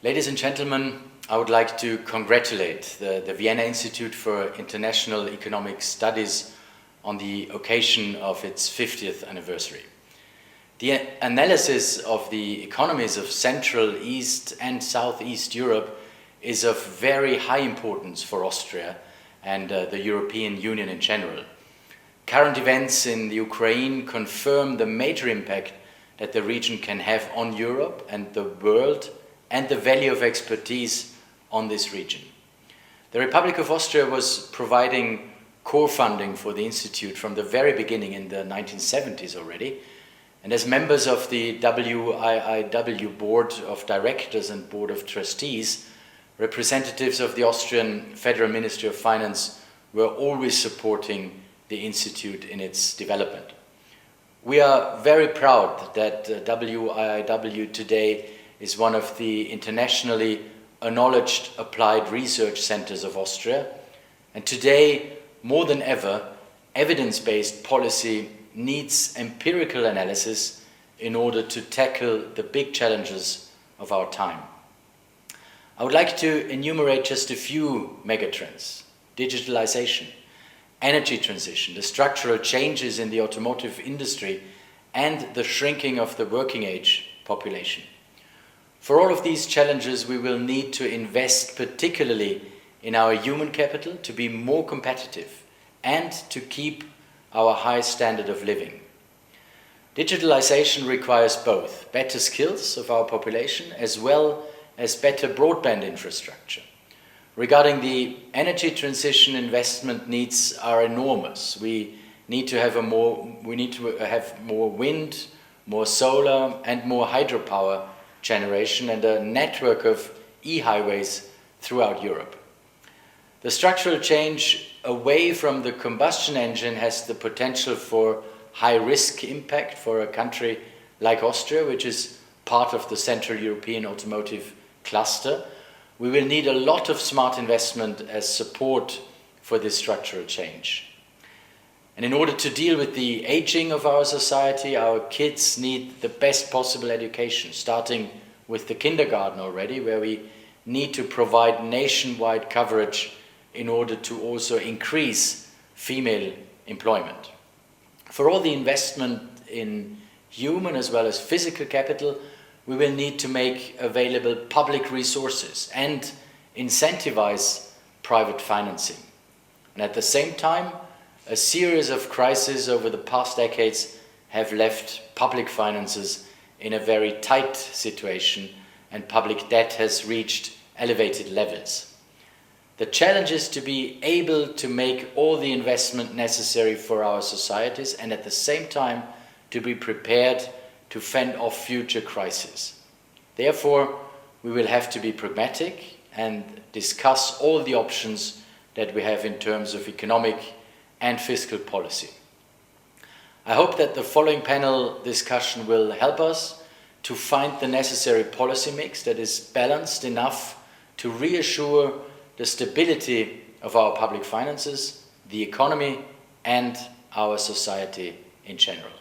Ladies and gentlemen, I would like to congratulate the Vienna Institute for International Economic Studies on the occasion of its 50th anniversary. The analysis of the economies of Central, East and Southeast Europe is of very high importance for Austria and the European Union in general. Current events in the Ukraine confirm the major impact that the region can have on Europe and the world, and the value of expertise on this region. The Republic of Austria was providing core funding for the Institute from the very beginning in the 1970s already, and as members of the wiiw Board of Directors and Board of Trustees, representatives of the Austrian Federal Ministry of Finance were always supporting the Institute in its development. We are very proud that wiiw today is one of the internationally acknowledged applied research centers of Austria, and today, more than ever, evidence-based policy needs empirical analysis in order to tackle the big challenges of our time. I would like to enumerate just a few megatrends: digitalization, energy transition, the structural changes in the automotive industry, and the shrinking of the working age population. For all of these challenges, we will need to invest particularly in our human capital to be more competitive and to keep our high standard of living. Digitalization requires both better skills of our population as well as better broadband infrastructure. Regarding the energy transition, investment needs are enormous. We need to have more wind, more solar and more hydropower generation and a network of e-highways throughout Europe. The structural change away from the combustion engine has the potential for high-risk impact for a country like Austria, which is part of the Central European automotive cluster. We will need a lot of smart investment as support for this structural change. And in order to deal with the aging of our society, our kids need the best possible education, starting with the kindergarten already, where we need to provide nationwide coverage in order to also increase female employment. For all the investment in human as well as physical capital, we will need to make available public resources and incentivize private financing. And at the same time, a series of crises over the past decades have left public finances in a very tight situation, and public debt has reached elevated levels. The challenge is to be able to make all the investment necessary for our societies and at the same time to be prepared to fend off future crises. Therefore, we will have to be pragmatic and discuss all the options that we have in terms of economic and fiscal policy. I hope that the following panel discussion will help us to find the necessary policy mix that is balanced enough to reassure the stability of our public finances, the economy, and our society in general.